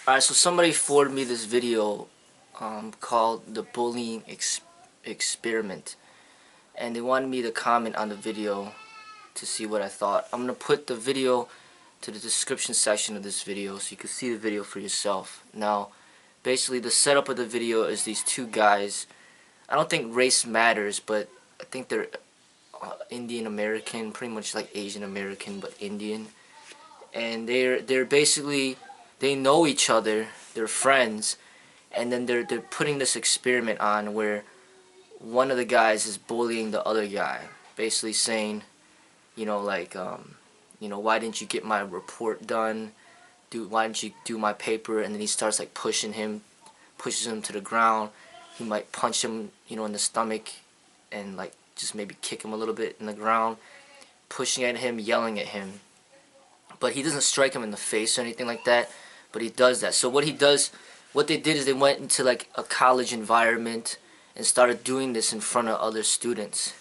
Alright, so somebody forwarded me this video called the bullying experiment, and they wanted me to comment on the video to see what I thought. I'm going to put the video to the description section of this video so you can see the video for yourself. Now, basically the setup of the video is these two guys. I don't think race matters, but I think they're Indian American, pretty much like Asian American, but Indian. And they're basically, they know each other, they're friends, and then they're putting this experiment on where one of the guys is bullying the other guy, basically saying, you know, like, why didn't you get my report done? Why didn't you do my paper? And then he starts like pushes him to the ground. He might punch him, in the stomach, and like just maybe kick him a little bit in the ground, pushing at him, yelling at him. But he doesn't strike him in the face or anything like that, but he does that. So what they did is they went into like a college environment and started doing this in front of other students.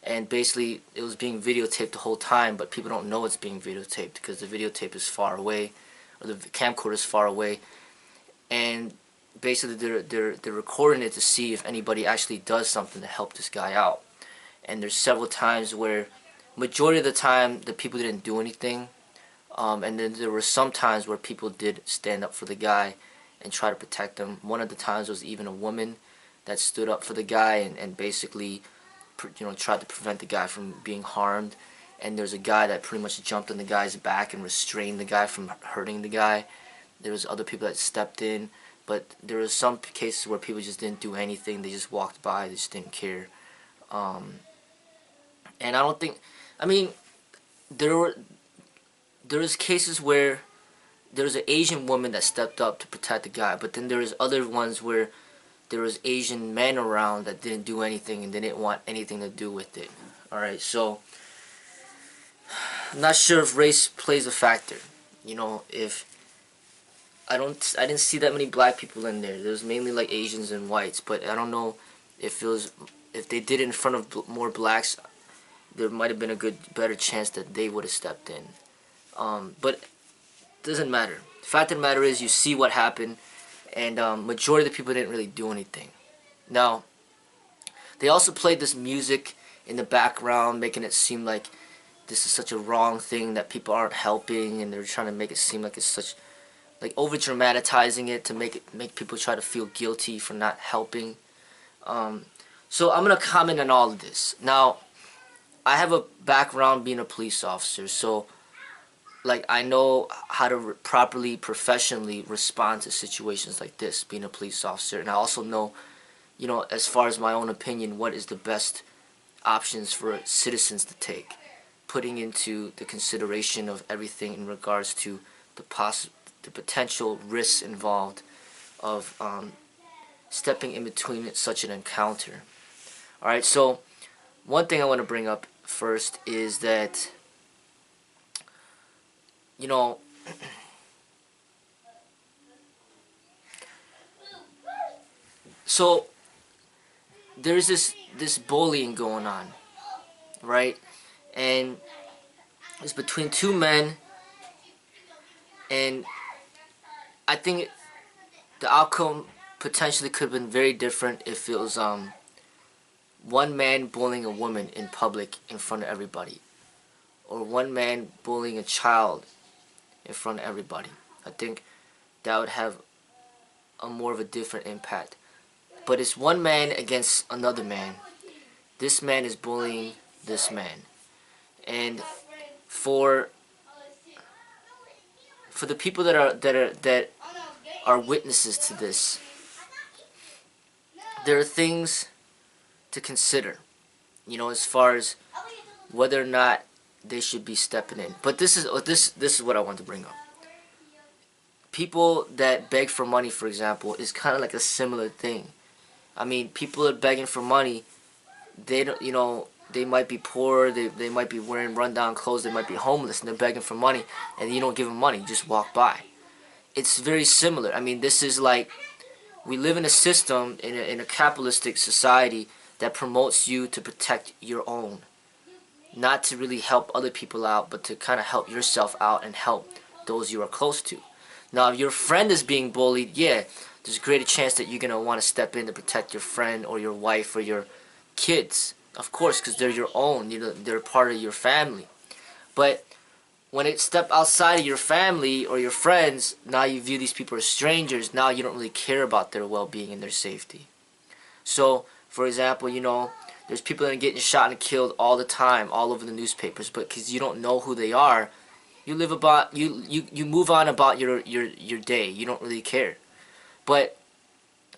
And basically it was being videotaped the whole time, but people don't know it's being videotaped because the videotape is far away, or the camcorder is far away. And basically they're recording it to see if anybody actually does something to help this guy out. And there's several times where, majority of the time, the people didn't do anything. And then there were some times where people did stand up for the guy and try to protect him. One of the times was even a woman that stood up for the guy and basically, tried to prevent the guy from being harmed. And there's a guy that pretty much jumped on the guy's back and restrained the guy from hurting the guy. There was other people that stepped in, but there was some cases where people just didn't do anything. They just walked by. They just didn't care. And I don't think, there was cases where there was an Asian woman that stepped up to protect the guy, but then there was other ones where there was Asian men around that didn't do anything and they didn't want anything to do with it. Alright, so I'm not sure if race plays a factor. If I didn't see that many black people in there. There was mainly like Asians and whites, but I don't know if they did it in front of more blacks, there might have been a better chance that they would have stepped in. But it doesn't matter. The fact of the matter is, you see what happened, and majority of the people didn't really do anything. Now, they also played this music in the background, making it seem like this is such a wrong thing, that people aren't helping, and they're trying to make it seem like it's such, like, over dramatizing it to make people try to feel guilty for not helping. So I'm gonna comment on all of this. Now, I have a background being a police officer, so like I know how to properly, professionally respond to situations like this, being a police officer. And I also know, as far as my own opinion, what is the best options for citizens to take, putting into the consideration of everything in regards to the potential risks involved of stepping in between such an encounter. Alright, so one thing I want to bring up first is that, so there's this bullying going on, right? And it's between two men, and I think the outcome potentially could have been very different if it was one man bullying a woman in public in front of everybody, or one man bullying a child in front of everybody. I think that would have more of a different impact. But it's one man against another man. This man is bullying this man, and for the people that are witnesses to this, there are things to consider, as far as whether or not they should be stepping in. But this is what I want to bring up. People that beg for money, for example, is kind of like a similar thing. People are begging for money. They don't, they might be poor. They might be wearing rundown clothes. They might be homeless, and they're begging for money, and you don't give them money. You just walk by. It's very similar. This is like, we live in a system, in a capitalistic society, that promotes you to protect your own, not to really help other people out, but to kind of help yourself out and help those you are close to. Now, if your friend is being bullied, yeah, there's a greater chance that you're going to want to step in to protect your friend or your wife or your kids. Of course, because they're your own. You know, they're part of your family. But when it step outside of your family or your friends, now you view these people as strangers. Now you don't really care about their well-being and their safety. So, for example, you know, there's people that are getting shot and killed all the time, all over the newspapers. But because you don't know who they are, you live about you move on about your day. You don't really care. But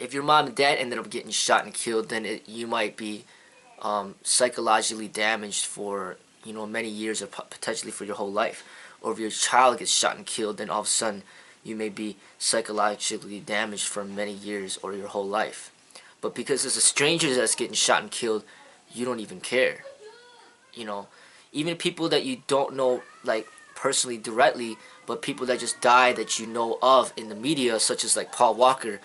if your mom and dad ended up getting shot and killed, then you might be psychologically damaged for, you know, many years or potentially for your whole life. Or if your child gets shot and killed, then all of a sudden you may be psychologically damaged for many years or your whole life. But because it's a stranger that's getting shot and killed, you don't even care. You know, even people that you don't know, like, personally directly, but people that just died that you know of in the media, such as like Paul Walker,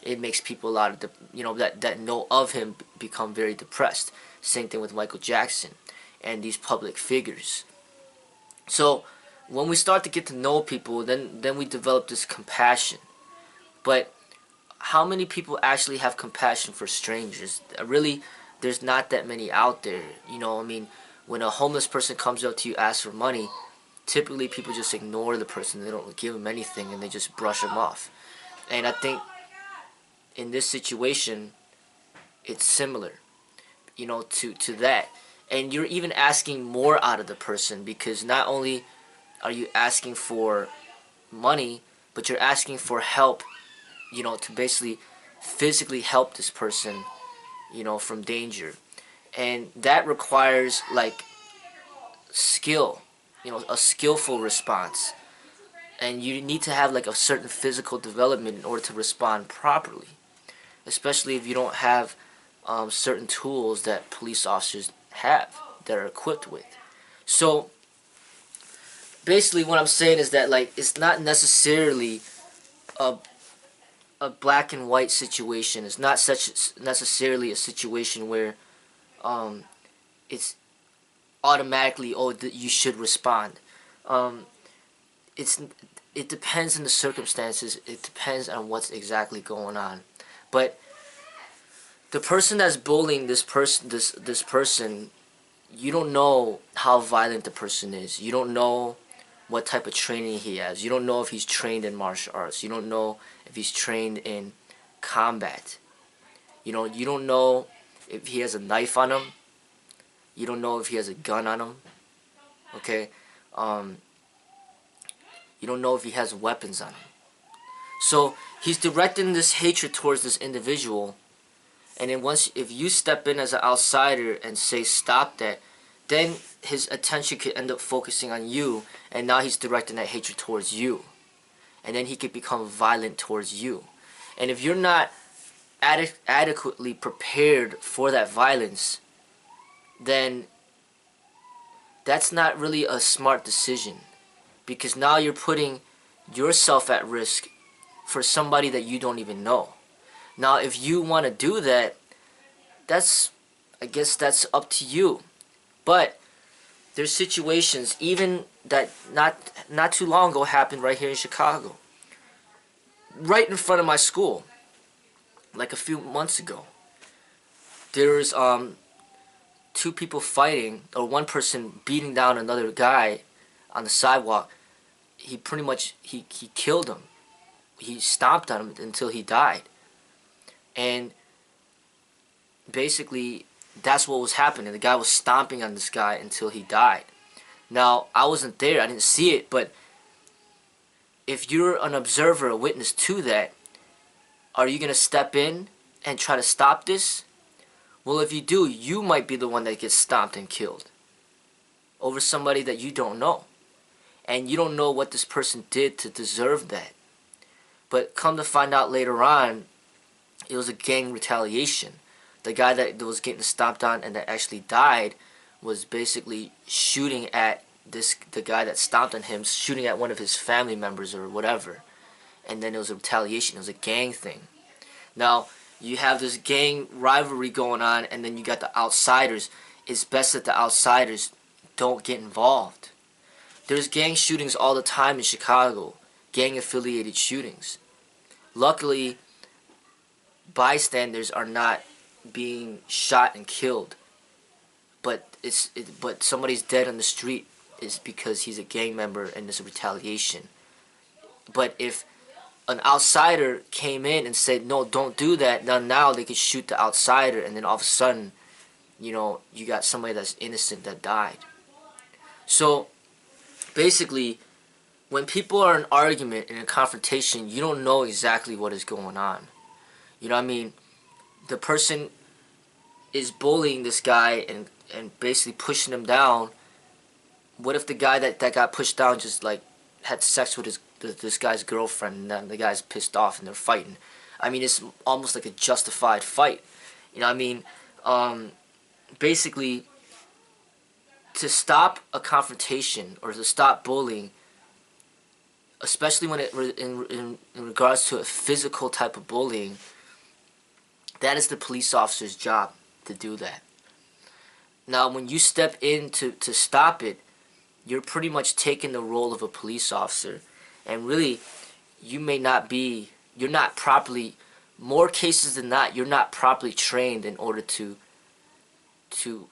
it makes people a lot of you know, that know of him become very depressed. Same thing with Michael Jackson and these public figures. So when we start to get to know people, then we develop this compassion. But how many people actually have compassion for strangers? Really, there's not that many out there. You know, I mean, when a homeless person comes up to you, asks for money, typically people just ignore the person. They don't give them anything and they just brush them off. And I think in this situation, it's similar, you know, to that. And you're even asking more out of the person, because not only are you asking for money, but you're asking for help, you know, to basically physically help this person, you know, from danger. And that requires, like, skill, you know, a skillful response. And you need to have, like, a certain physical development in order to respond properly, especially if you don't have certain tools that police officers have, that are equipped with. So basically what I'm saying is that, like, it's not necessarily a black and white situation. It's not such necessarily a situation where it's automatically, oh, you should respond. It depends on the circumstances. It depends on what's exactly going on. But the person that's bullying this person, you don't know how violent the person is. You don't know what type of training he has. You don't know if he's trained in martial arts. You don't know if he's trained in combat. You know, you don't know if he has a knife on him. You don't know if he has a gun on him. Okay? You don't know if he has weapons on him. So he's directing this hatred towards this individual. And then if you step in as an outsider and say stop that, then his attention could end up focusing on you, and now he's directing that hatred towards you. And then he could become violent towards you. And if you're not adequately prepared for that violence, then that's not really a smart decision, because now you're putting yourself at risk for somebody that you don't even know. Now, if you want to do that, I guess that's up to you. But there's situations, even that not too long ago happened right here in Chicago, right in front of my school, like a few months ago. There's two people fighting, or one person beating down another guy on the sidewalk. He pretty much he killed him. He stomped on him until he died. And basically that's what was happening. The guy was stomping on this guy until he died. Now, I wasn't there, I didn't see it, but if you're an observer, a witness to that, are you going to step in and try to stop this? Well, if you do, you might be the one that gets stomped and killed over somebody that you don't know. And you don't know what this person did to deserve that. But come to find out later on, it was a gang retaliation. The guy that was getting stomped on and that actually died was basically shooting at the guy that stomped on him, shooting at one of his family members or whatever. And then it was a retaliation. It was a gang thing. Now, you have this gang rivalry going on, and then you got the outsiders. It's best that the outsiders don't get involved. There's gang shootings all the time in Chicago. gang-affiliated shootings. Luckily, bystanders are not being shot and killed, but but somebody's dead on the street is because he's a gang member and there's a retaliation. But if an outsider came in and said, no, don't do that, now they could shoot the outsider, and then all of a sudden, you know, you got somebody that's innocent that died. So basically, when people are in an argument, in a confrontation, you don't know exactly what is going on. You know what I mean? The person is bullying this guy and basically pushing him down. What if the guy that got pushed down just like had sex with this guy's girlfriend, and then the guy's pissed off and they're fighting? I mean, it's almost like a justified fight. You know what I mean? Basically, to stop a confrontation or to stop bullying, especially when in regards to a physical type of bullying, that is the police officer's job to do that. Now, when you step in to stop it, you're pretty much taking the role of a police officer, and really, you're not properly, more cases than not, you're not properly trained in order to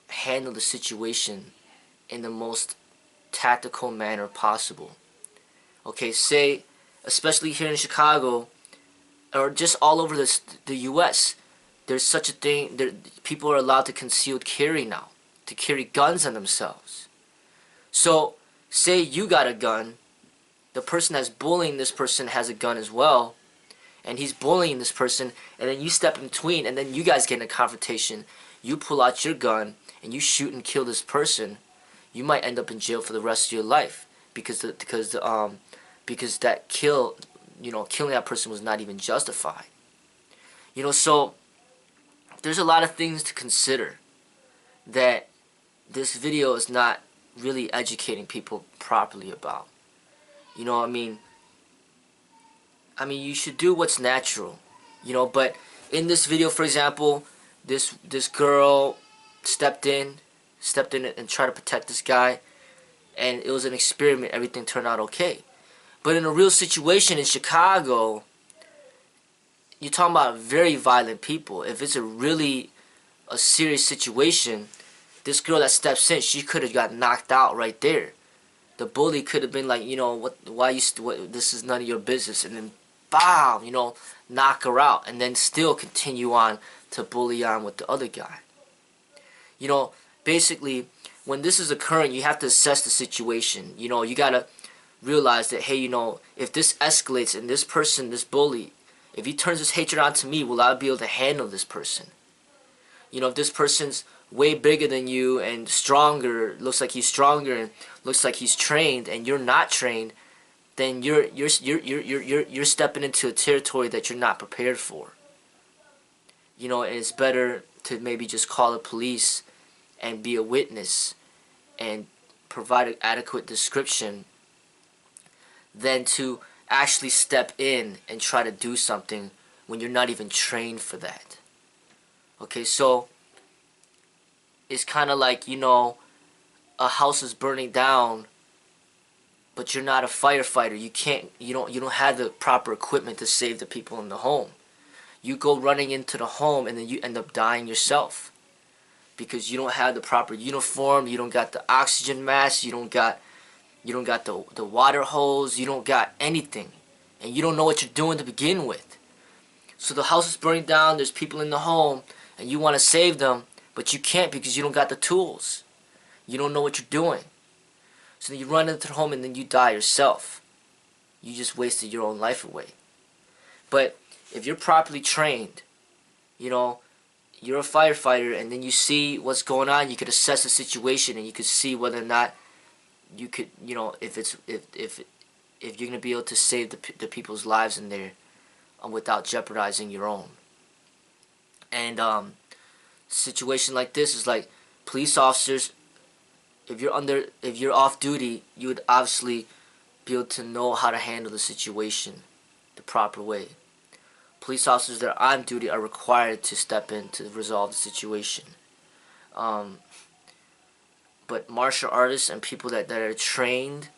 handle the situation in the most tactical manner possible. Okay, say, especially here in Chicago, or just all over the U.S., there's such a thing, people are allowed to concealed carry now, to carry guns on themselves. So, say you got a gun, the person that's bullying this person has a gun as well, and he's bullying this person, and then you step in between, and then you guys get in a confrontation, you pull out your gun, and you shoot and kill this person, you might end up in jail for the rest of your life, because that killing that person was not even justified. You know, so there's a lot of things to consider that this video is not really educating people properly about. You know what I mean? I mean, you should do what's natural, you know, but in this video, for example, this girl stepped in and tried to protect this guy, and it was an experiment, everything turned out okay. But in a real situation in Chicago, you're talking about very violent people. If it's a serious situation, this girl that steps in, she could have got knocked out right there. The bully could have been like, you know, this is none of your business, and then, bam, you know, knock her out, and then still continue on to bully on with the other guy. You know, basically, when this is occurring, you have to assess the situation. You know, you gotta realize that, hey, you know, if this escalates and this person, this bully, if he turns his hatred onto me, will I be able to handle this person? You know, if this person's way bigger than you and stronger, looks like he's stronger and looks like he's trained, and you're not trained, then you're stepping into a territory that you're not prepared for. You know, and it's better to maybe just call the police and be a witness and provide an adequate description than to actually step in and try to do something when you're not even trained for that. Okay, so it's kind of like, you know, a house is burning down, but you're not a firefighter. You don't have the proper equipment to save the people in the home. You go running into the home, and then you end up dying yourself because you don't have the proper uniform. You don't got the oxygen mask. You don't got the water hose. You don't got anything, and you don't know what you're doing to begin with. So the house is burning down. There's people in the home, and you want to save them, but you can't because you don't got the tools. You don't know what you're doing. So then you run into the home, and then you die yourself. You just wasted your own life away. But if you're properly trained, you know, you're a firefighter, and then you see what's going on, you could assess the situation, and you could see whether or not you could, you know, if you're going to be able to save the people's lives in there without jeopardizing your own. And situation like this is like police officers, if you're off duty, you would obviously be able to know how to handle the situation the proper way. Police officers that are on duty are required to step in to resolve the situation. But martial artists and people that are trained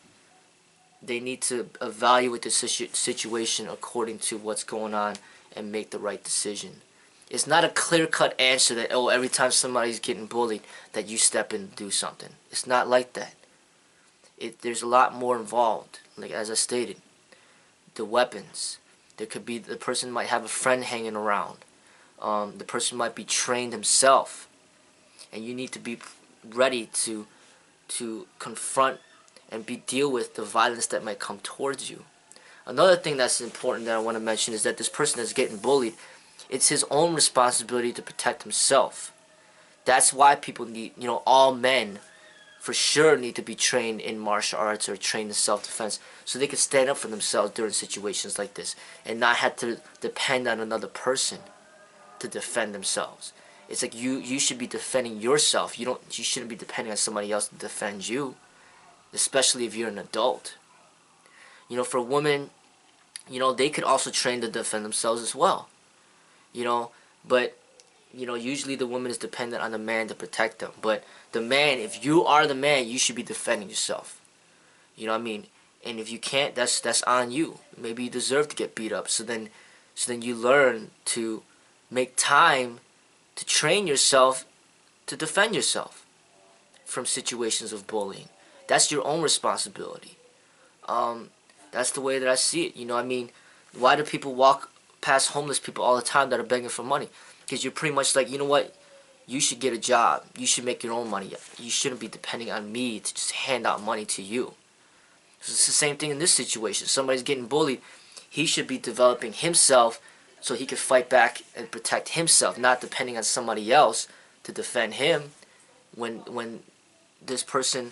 they need to evaluate the situation according to what's going on and make the right decision. It's not a clear-cut answer that, oh, every time somebody's getting bullied that you step in and do something. It's not like that. There's a lot more involved. Like as I stated, the weapons. There could be, the person might have a friend hanging around. The person might be trained himself, and you need to be ready to confront and deal with the violence that might come towards you. Another thing that's important that I want to mention is that this person that's getting bullied, it's his own responsibility to protect himself. That's why people need, all men for sure need to be trained in martial arts or trained in self-defense so they can stand up for themselves during situations like this and not have to depend on another person to defend themselves. It's like you should be defending yourself. You shouldn't be depending on somebody else to defend you, especially if you're an adult. For women, they could also train to defend themselves as well. But usually the woman is dependent on the man to protect them. But the man, if you are the man, you should be defending yourself. You know what I mean? And if you can't, that's on you. Maybe you deserve to get beat up. So then you learn to make time to train yourself to defend yourself from situations of bullying. That's your own responsibility. That's the way that I see it. Why do people walk past homeless people all the time that are begging for money? Because you're pretty much like, you know what? You should get a job. You should make your own money. You shouldn't be depending on me to just hand out money to you. So it's the same thing in this situation. Somebody's getting bullied. He should be developing himself so he can fight back and protect himself, not depending on somebody else to defend him. When this person,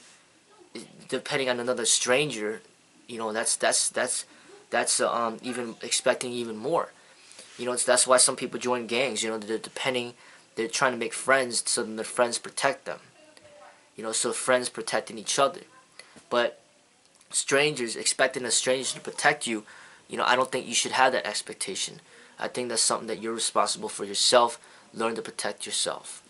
depending on another stranger, that's even expecting even more. That's why some people join gangs. They're trying to make friends so that their friends protect them. So friends protecting each other. But strangers, expecting a stranger to protect you, I don't think you should have that expectation. I think that's something that you're responsible for yourself. Learn to protect yourself.